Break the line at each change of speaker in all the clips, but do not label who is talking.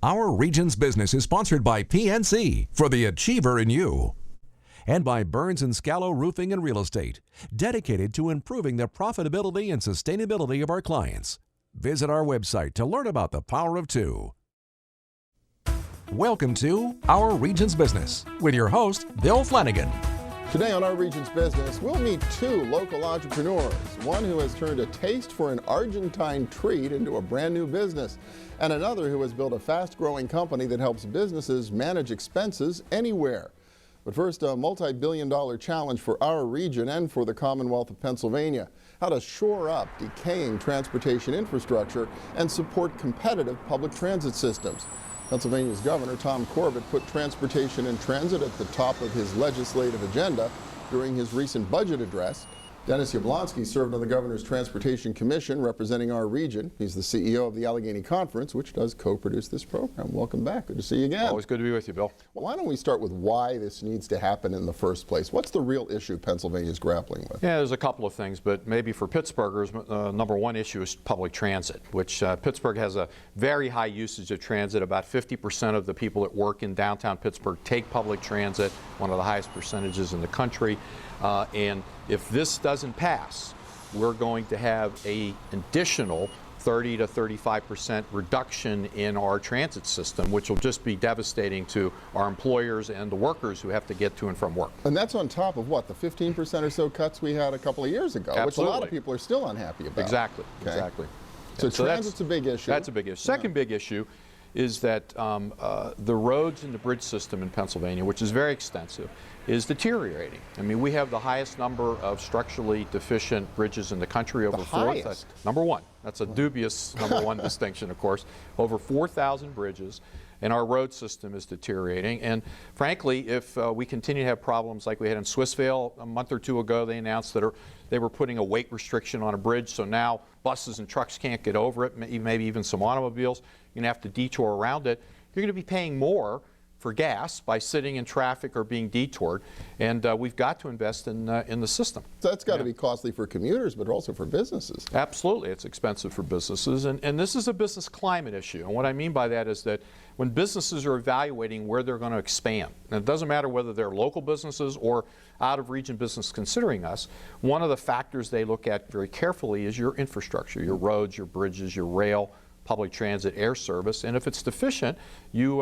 Our Region's Business is sponsored by PNC for the Achiever in You, and by Burns & Scallow Roofing and Real Estate, dedicated to improving the profitability and sustainability of our clients. Visit our website to learn about the power of two. Welcome to Our Region's Business with your host, Bill Flanagan.
Today on Our Region's Business, we'll meet two local entrepreneurs, one who has turned a taste for an Argentine treat into a brand new business, and another who has built a fast-growing company that helps businesses manage expenses anywhere. But first, a multi-billion-dollar challenge for our region and for the Commonwealth of Pennsylvania: how to shore up decaying transportation infrastructure and support competitive public transit systems. Pennsylvania's Governor Tom Corbett put transportation and transit at the top of his legislative agenda during his recent budget address. Dennis Yablonsky served on the Governor's Transportation Commission representing our region. He's the CEO of the Allegheny Conference, which does co-produce this program. Welcome back. Good to see you again.
Always good to be with you, Bill.
Well, why don't we start with why this needs to happen in the first place? What's the real issue Pennsylvania is grappling with?
Yeah, there's a couple of things, but maybe for Pittsburghers, number one issue is public transit, which Pittsburgh has a very high usage of transit. About 50% of the people that work in downtown Pittsburgh take public transit, one of the highest percentages in the country. And if this doesn't pass, we're going to have an additional 30 to 35% reduction in our transit system, which will just be devastating to our employers and the workers who have to get to and from work.
And that's on top of what, the 15% or so cuts we had a couple of years ago,
Absolutely.
Which a lot of people are still unhappy about.
Exactly,
Okay.
exactly.
So
Yeah,
transit's a big issue.
That's a big issue. Second big issue is that the roads and the bridge system in Pennsylvania, which is very extensive, is deteriorating. I mean, we have the highest number of structurally deficient bridges in the country. Over
highest?
Number one. That's a dubious number one distinction, of course. Over 4,000 bridges, and our road system is deteriorating. And frankly, if we continue to have problems like we had in Swissvale a month or two ago, they announced that they were putting a weight restriction on a bridge, so now buses and trucks can't get over it, maybe even some automobiles. You're going to have to detour around it. You're going to be paying more for gas by sitting in traffic or being detoured, and we've got to invest in the system.
So that's got to be costly for commuters, but also for businesses.
Absolutely, it's expensive for businesses, and this is a business climate issue. And what I mean by that is that when businesses are evaluating where they're going to expand, and it doesn't matter whether they're local businesses or out-of-region business considering us, one of the factors they look at very carefully is your infrastructure, your roads, your bridges, your rail, public transit, air service, and if it's deficient, you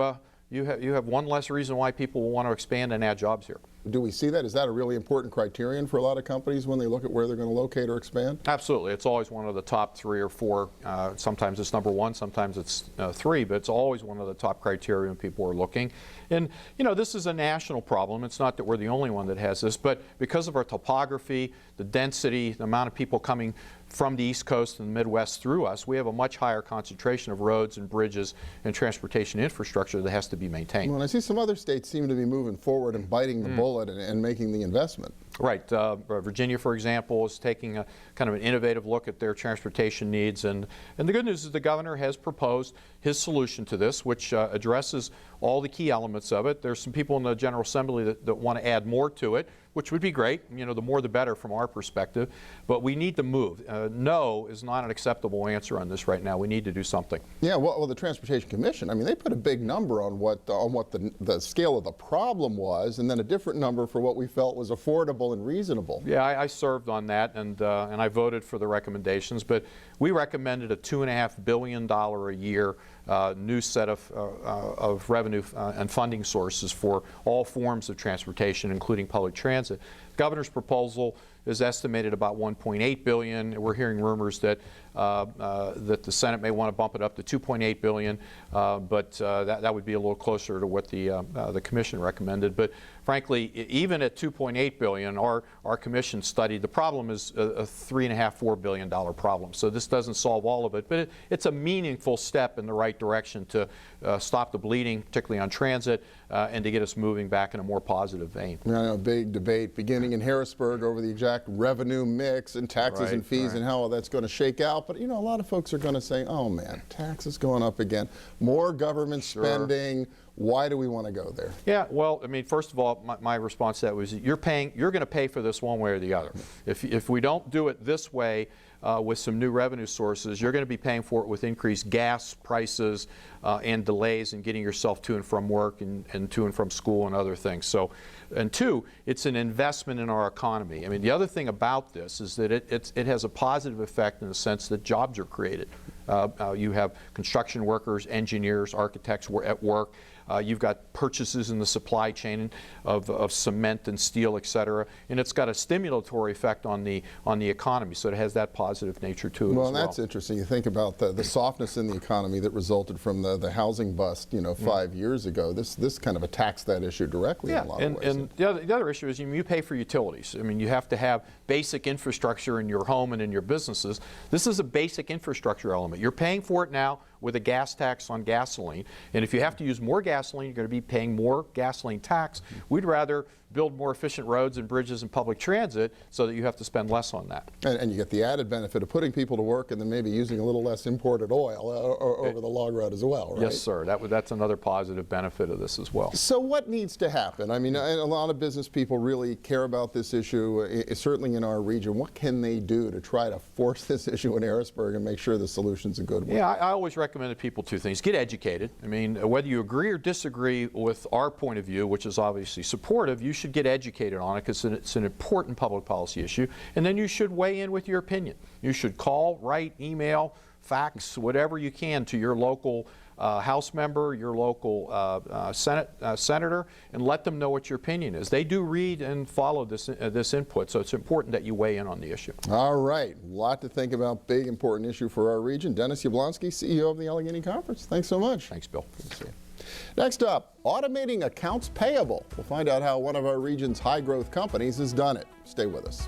have one less reason why people will want to expand and add jobs here.
Do we see that? Is that a really important criterion for a lot of companies when they look at where they're going to locate or expand?
Absolutely. It's always one of the top three or four. Sometimes it's number one, sometimes it's three, but it's always one of the top criteria when people are looking. And, you know, this is a national problem. It's not that we're the only one that has this, but because of our topography, the density, the amount of people coming from the East Coast and the Midwest through us, we have a much higher concentration of roads and bridges and transportation infrastructure that has to be maintained.
Well, and I see some other states seem to be moving forward and biting the bullet and making the investment.
Right. Virginia, for example, is taking a kind of an innovative look at their transportation needs. And the good news is the governor has proposed his solution to this, which addresses all the key elements of it. There's some people in the General Assembly that want to add more to it, which would be great. You know, the more the better from our perspective. But we need to move. No is not an acceptable answer on this right now. We need to do something.
Yeah, well, the Transportation Commission, I mean, they put a big number on what the scale of the problem was, and then a different number for what we felt was affordable and reasonable.
Yeah, I served on that, and I voted for the recommendations. But we recommended a $2.5 billion a year new set of revenue and funding sources for all forms of transportation, including public transit. The governor's proposal is estimated about $1.8 billion. We're hearing rumors that that the Senate may want to bump it up to $2.8 billion, but that would be a little closer to what the commission recommended. But frankly, even at $2.8 billion, our commission studied the problem is a $3.5–4 billion problem. So this doesn't solve all of it, but it's a meaningful step in the right direction to stop the bleeding, particularly on transit, and to get us moving back in a more positive vein.
I know, a big debate beginning in Harrisburg over the exact revenue mix and taxes and fees and how all that's going to shake out. But, you know, a lot of folks are going to say, oh, man, taxes going up again, more government spending. Why do we want to go there?
Yeah, well, I mean, first of all, my response to that was you're going to pay for this one way or the other. If we don't do it this way, with some new revenue sources, you're going to be paying for it with increased gas prices and delays in getting yourself to and from work and to and from school and other things. So, and two, it's an investment in our economy. I mean, the other thing about this is that it has a positive effect in the sense that jobs are created. You have construction workers, engineers, architects at work. You've got purchases in the supply chain of cement and steel, et cetera, and it's got a stimulatory effect on the economy. So it has that positive nature to it.
Well,
as
and
well.
that's interesting. You think about the softness in the economy that resulted from the housing bust, 5 years ago. This kind of attacks that issue directly in a lot of ways.
And the other issue is you pay for utilities. I mean, you have to have basic infrastructure in your home and in your businesses. This is a basic infrastructure element. You're paying for it now with a gas tax on gasoline, and if you have to use more gasoline, you're going to be paying more gasoline tax. We'd rather build more efficient roads and bridges and public transit so that you have to spend less on that.
And you get the added benefit of putting people to work and then maybe using a little less imported oil over the long road as well, right?
Yes, sir. That's another positive benefit of this as well.
So what needs to happen? I mean, a lot of business people really care about this issue, certainly in our region. What can they do to try to force this issue in Harrisburg and make sure the solution's a good one?
Yeah, I always recommend to people two things. Get educated. I mean, whether you agree or disagree with our point of view, which is obviously supportive, you should get educated on it because it's an important public policy issue. And then you should weigh in with your opinion. You should call, write, email, fax, whatever you can to your local House member, your local senator, and let them know what your opinion is. They do read and follow this input, so it's important that you weigh in on the issue.
All right. A lot to think about. Big, important issue for our region. Dennis Yablonsky, CEO of the Allegheny Conference. Thanks so much.
Thanks, Bill.
Good to see you. Next up, automating accounts payable. We'll find out how one of our region's high-growth companies has done it. Stay with us.